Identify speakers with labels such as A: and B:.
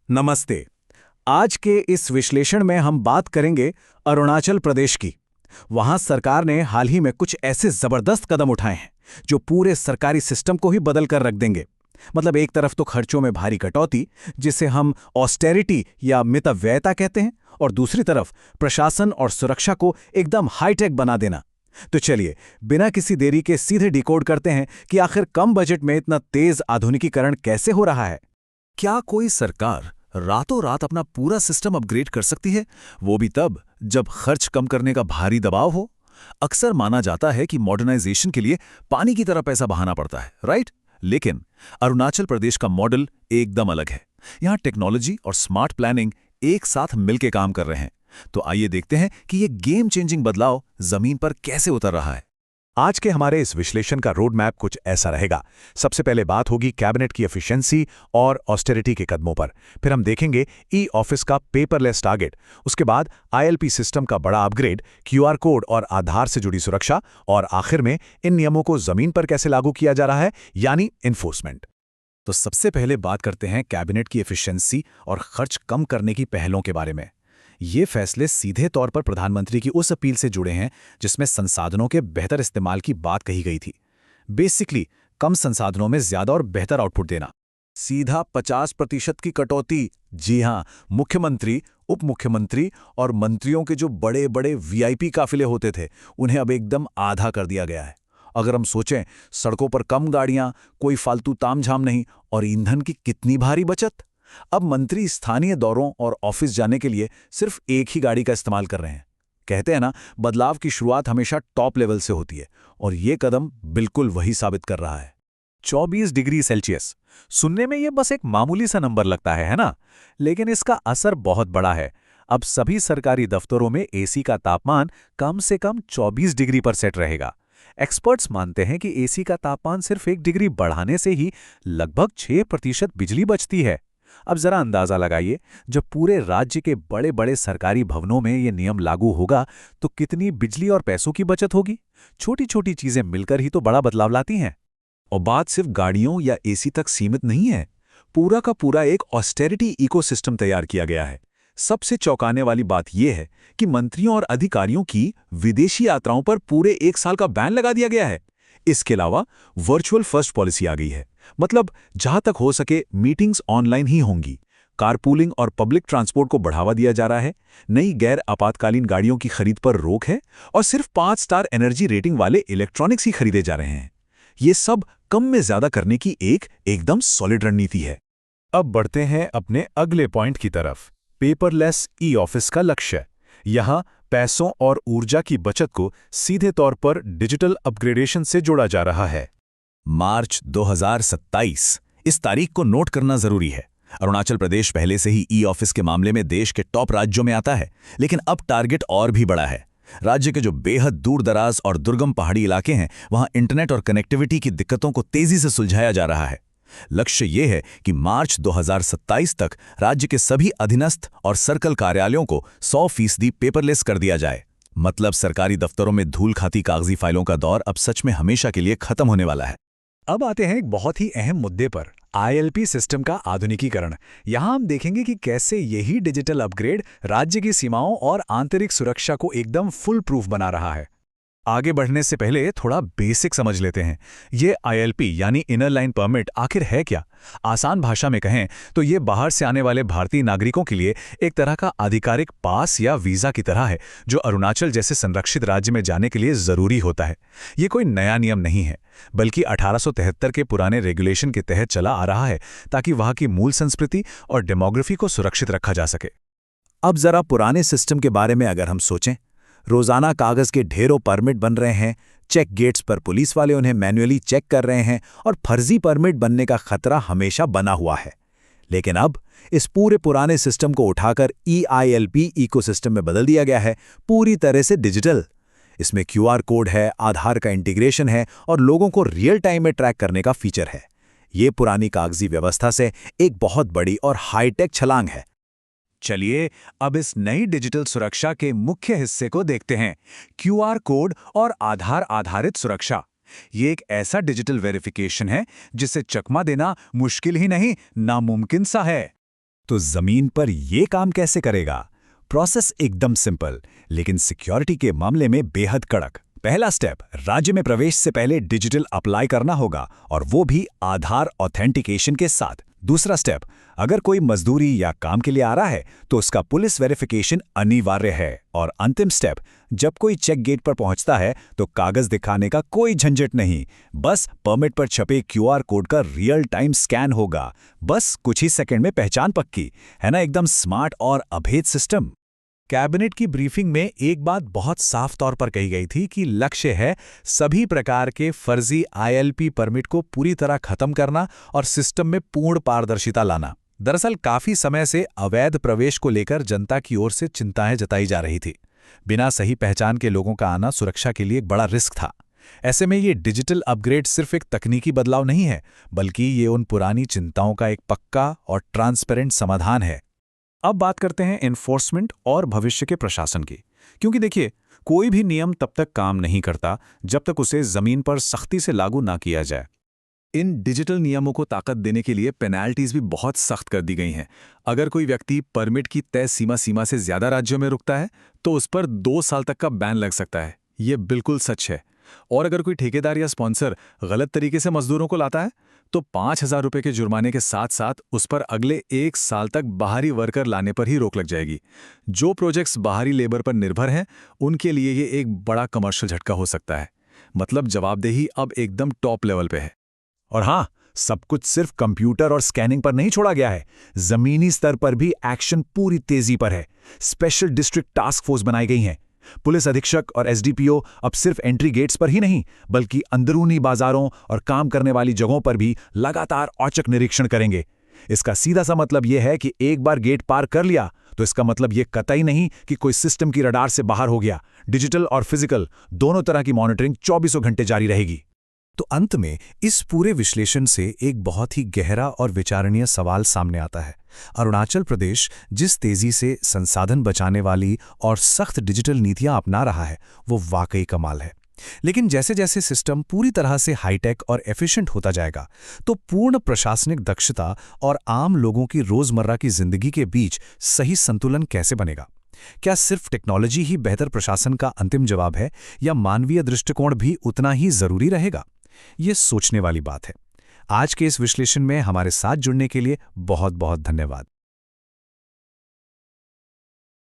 A: नमस्ते। आज के इस विश्लेषण में हम बात करेंगे अरुणाचल प्रदेश की। वहां सरकार ने हाल ही में कुछ ऐसे जबरदस्त कदम उठाए हैं जो पूरे सरकारी सिस्टम को ही बदल कर रख देंगे। मतलब एक तरफ तो खर्चों में भारी कटौती, जिसे हम ऑस्टेरिटी या मितव्ययता कहते हैं, और दूसरी तरफ प्रशासन और सुरक्षा को एकदम हाईटेक बना देना। तो चलिए, बिना किसी देरी के सीधे डिकोड करते हैं कि आखिर कम बजट में इतना तेज आधुनिकीकरण कैसे हो रहा है।
B: क्या कोई सरकार रातों रात अपना पूरा सिस्टम अपग्रेड कर सकती है, वो भी तब जब खर्च कम करने का भारी दबाव हो? अक्सर माना जाता है कि मॉडर्नाइजेशन के लिए पानी की तरह पैसा बहाना पड़ता है, राइट? लेकिन अरुणाचल प्रदेश का मॉडल एकदम अलग है। यहाँ टेक्नोलॉजी और स्मार्ट प्लानिंग एक साथ मिलकर काम कर रहे हैं। तो आइए देखते हैं कि ये गेम चेंजिंग बदलाव जमीन पर कैसे उतर रहा है।
A: आज के हमारे इस विश्लेषण का रोड मैप कुछ ऐसा रहेगा। सबसे पहले बात होगी कैबिनेट की एफिशिएंसी और ऑस्टेरिटी के कदमों पर। फिर हम देखेंगे ई ऑफिस का पेपरलेस टारगेट। उसके बाद आईएलपी सिस्टम का बड़ा अपग्रेड, क्यूआर कोड और आधार से जुड़ी सुरक्षा, और आखिर में इन नियमों को जमीन पर कैसे लागू किया जा रहा है, यानी इन्फोर्समेंट। तो सबसे पहले बात करते हैं कैबिनेट की एफिशिएंसी और खर्च कम करने की पहलों के बारे में। ये फैसले सीधे तौर पर प्रधानमंत्री की उस अपील से जुड़े हैं जिसमें संसाधनों के बेहतर इस्तेमाल की बात कही गई थी। बेसिकली कम संसाधनों में ज्यादा और बेहतर आउटपुट देना। सीधा 50% की कटौती। जी हां, मुख्यमंत्री, उप मुख्यमंत्री और मंत्रियों के जो बड़े बड़े वीआईपी काफिले होते थे, उन्हें अब एकदम आधा कर दिया गया है। अगर हम सोचें, सड़कों पर कम गाड़ियां, कोई फालतू तामझाम नहीं, और ईंधन की कितनी भारी बचत। अब मंत्री स्थानीय दौरों और ऑफिस जाने के लिए सिर्फ एक ही गाड़ी का इस्तेमाल कर रहे हैं। कहते हैं ना, बदलाव की शुरुआत हमेशा टॉप लेवल से होती है, और ये कदम बिल्कुल वही साबित कर रहा है। 24 डिग्री सेल्सियस सुनने में ये बस एक मामूली सा नंबर लगता है ना? लेकिन इसका असर बहुत बड़ा है। अब सभी सरकारी दफ्तरों में एसी का तापमान कम से कम 24 डिग्री पर सेट रहेगा। एक्सपर्ट्स मानते हैं कि एसी का तापमान सिर्फ 1 डिग्री बढ़ाने से ही लगभग 6% बिजली बचती है। अब जरा अंदाजा लगाइए, जब पूरे राज्य के बड़े बड़े सरकारी भवनों में ये नियम लागू होगा तो कितनी बिजली और पैसों की बचत होगी। छोटी छोटी चीजें मिलकर ही तो बड़ा बदलाव लाती हैं। और बात सिर्फ गाड़ियों या एसी तक सीमित नहीं है। पूरा का पूरा एक ऑस्टेरिटी इकोसिस्टम तैयार किया गया है। सबसे चौंकाने वाली बात यह है कि मंत्रियों और अधिकारियों की विदेशी यात्राओं पर पूरे 1 साल का बैन लगा दिया गया है। इसके अलावा वर्चुअल फर्स्ट पॉलिसी आ गई है। मतलब जहां तक हो सके मीटिंग्स ऑनलाइन ही होंगी। कारपूलिंग और पब्लिक ट्रांसपोर्ट को बढ़ावा दिया जा रहा है। नई गैर आपातकालीन गाड़ियों की खरीद पर रोक है, और सिर्फ 5 स्टार एनर्जी रेटिंग वाले इलेक्ट्रॉनिक्स ही खरीदे जा रहे हैं। ये सब कम में ज्यादा करने की एकदम सॉलिड रणनीति है। अब बढ़ते हैं अपने अगले पॉइंट की तरफ, पेपरलेस ई ऑफिस का लक्ष्य। यहां पैसों और ऊर्जा की बचत को सीधे तौर पर डिजिटल अपग्रेडेशन से जोड़ा जा रहा है।
B: मार्च 2027, इस तारीख को नोट करना जरूरी है। अरुणाचल प्रदेश पहले से ही ई ऑफिस के मामले में देश के टॉप राज्यों में आता है, लेकिन अब टारगेट और भी बड़ा है। राज्य के जो बेहद दूर दराज और दुर्गम पहाड़ी इलाके हैं, वहां इंटरनेट और कनेक्टिविटी की दिक्कतों को तेजी से सुलझाया जा रहा है। लक्ष्य ये है कि मार्च 2027 तक राज्य के सभी अधीनस्थ और सर्कल कार्यालयों को 100% पेपरलेस कर दिया जाए। मतलब सरकारी दफ्तरों में धूल खाती कागजी फाइलों का दौर अब सच में हमेशा के लिए खत्म होने वाला है।
A: अब आते हैं एक बहुत ही अहम मुद्दे पर, आईएलपी सिस्टम का आधुनिकीकरण। यहां हम देखेंगे कि कैसे यही डिजिटल अपग्रेड राज्य की सीमाओं और आंतरिक सुरक्षा को एकदम फुल प्रूफ बना रहा है। आगे बढ़ने से पहले थोड़ा बेसिक समझ लेते हैं। ये आईएलपी यानी इनर लाइन परमिट आखिर है क्या? आसान भाषा में कहें तो ये बाहर से आने वाले भारतीय नागरिकों के लिए एक तरह का आधिकारिक पास या वीजा की तरह है, जो अरुणाचल जैसे संरक्षित राज्य में जाने के लिए जरूरी होता है। ये कोई नया नियम नहीं है, बल्कि 1873 के पुराने रेगुलेशन के तहत चला आ रहा है, ताकि वहां की मूल संस्कृति और डेमोग्राफी को सुरक्षित रखा जा सके।
B: अब जरा पुराने सिस्टम के बारे में अगर हम सोचें, रोजाना कागज के ढेरों परमिट बन रहे हैं, चेक गेट्स पर पुलिस वाले उन्हें मैन्युअली चेक कर रहे हैं, और फर्जी परमिट बनने का खतरा हमेशा बना हुआ है। लेकिन अब इस पूरे पुराने सिस्टम को उठाकर ईआईएलपी इकोसिस्टम में बदल दिया गया है, पूरी तरह से डिजिटल। इसमें क्यूआर कोड है, आधार का इंटीग्रेशन है, और लोगों को रियल टाइम में ट्रैक करने का फीचर है। ये पुरानी कागजी व्यवस्था से एक बहुत बड़ी और हाईटेक छलांग है।
A: चलिए अब इस नई डिजिटल सुरक्षा के मुख्य हिस्से को देखते हैं, क्यूआर कोड और आधार आधारित सुरक्षा। ये एक ऐसा डिजिटल वेरिफिकेशन है जिसे चकमा देना मुश्किल ही नहीं, नामुमकिन सा है। तो जमीन पर ये काम कैसे करेगा? प्रोसेस एकदम सिंपल, लेकिन सिक्योरिटी के मामले में बेहद कड़क। पहला स्टेप, राज्य में प्रवेश से पहले डिजिटल अप्लाई करना होगा, और वो भी आधार ऑथेंटिकेशन के साथ। दूसरा स्टेप, अगर कोई मजदूरी या काम के लिए आ रहा है तो उसका पुलिस वेरिफिकेशन अनिवार्य है। और अंतिम स्टेप, जब कोई चेक गेट पर पहुंचता है तो कागज दिखाने का कोई झंझट नहीं, बस परमिट पर छपे क्यूआर कोड का रियल टाइम स्कैन होगा। बस कुछ ही सेकंड में पहचान पक्की, है ना? एकदम स्मार्ट और अभेद सिस्टम। कैबिनेट की ब्रीफिंग में एक बात बहुत साफ तौर पर कही गई थी कि लक्ष्य है सभी प्रकार के फर्जी आईएलपी परमिट को पूरी तरह खत्म करना और सिस्टम में पूर्ण पारदर्शिता लाना। दरअसल काफी समय से अवैध प्रवेश को लेकर जनता की ओर से चिंताएं जताई जा रही थी। बिना सही पहचान के लोगों का आना सुरक्षा के लिए एक बड़ा रिस्क था। ऐसे में ये डिजिटल अपग्रेड सिर्फ एक तकनीकी बदलाव नहीं है, बल्कि ये उन पुरानी चिंताओं का एक पक्का और ट्रांसपेरेंट समाधान है। अब बात करते हैं एनफोर्समेंट और भविष्य के प्रशासन की, क्योंकि देखिए, कोई भी नियम तब तक काम नहीं करता जब तक उसे जमीन पर सख्ती से लागू ना किया जाए। इन डिजिटल नियमों को ताकत देने के लिए पेनाल्टीज भी बहुत सख्त कर दी गई हैं। अगर कोई व्यक्ति परमिट की तय सीमा से ज्यादा राज्यों में रुकता है तो उस पर 2 साल तक का बैन लग सकता है। ये बिल्कुल सच है। और अगर कोई ठेकेदार या स्पॉन्सर गलत तरीके से मजदूरों को लाता है तो 5,000 रुपये के जुर्माने के साथ साथ उस पर अगले 1 साल तक बाहरी वर्कर लाने पर ही रोक लग जाएगी। जो प्रोजेक्ट्स बाहरी लेबर पर निर्भर हैं उनके लिए ये एक बड़ा कमर्शियल झटका हो सकता है। मतलब जवाबदेही अब एकदम टॉप लेवल पे है। और हाँ, सब कुछ सिर्फ कंप्यूटर और स्कैनिंग पर नहीं छोड़ा गया है। जमीनी स्तर पर भी एक्शन पूरी तेजी पर है। स्पेशल डिस्ट्रिक्ट टास्क फोर्स बनाई गई हैं। पुलिस अधीक्षक और एसडीपीओ अब सिर्फ एंट्री गेट्स पर ही नहीं, बल्कि अंदरूनी बाजारों और काम करने वाली जगहों पर भी लगातार औचक निरीक्षण करेंगे। इसका सीधा सा मतलब यह है कि एक बार गेट पार कर लिया तो इसका मतलब यह कतई नहीं कि कोई सिस्टम की रडार से बाहर हो गया। डिजिटल और फिजिकल दोनों तरह की मॉनिटरिंग 24 घंटे जारी रहेगी। तो अंत में इस पूरे विश्लेषण से एक बहुत ही गहरा और विचारणीय सवाल सामने आता है। अरुणाचल प्रदेश जिस तेजी से संसाधन बचाने वाली और सख्त डिजिटल नीतियां अपना रहा है, वो वाकई कमाल है। लेकिन जैसे जैसे सिस्टम पूरी तरह से हाईटेक और एफिशिएंट होता जाएगा, तो पूर्ण प्रशासनिक दक्षता और आम लोगों की रोजमर्रा की जिंदगी के बीच सही संतुलन कैसे बनेगा? क्या सिर्फ टेक्नोलॉजी ही बेहतर प्रशासन का अंतिम जवाब है, या मानवीय दृष्टिकोण भी उतना ही जरूरी रहेगा? ये सोचने वाली बात है। आज के इस विश्लेषण में हमारे साथ जुड़ने के लिए बहुत बहुत धन्यवाद।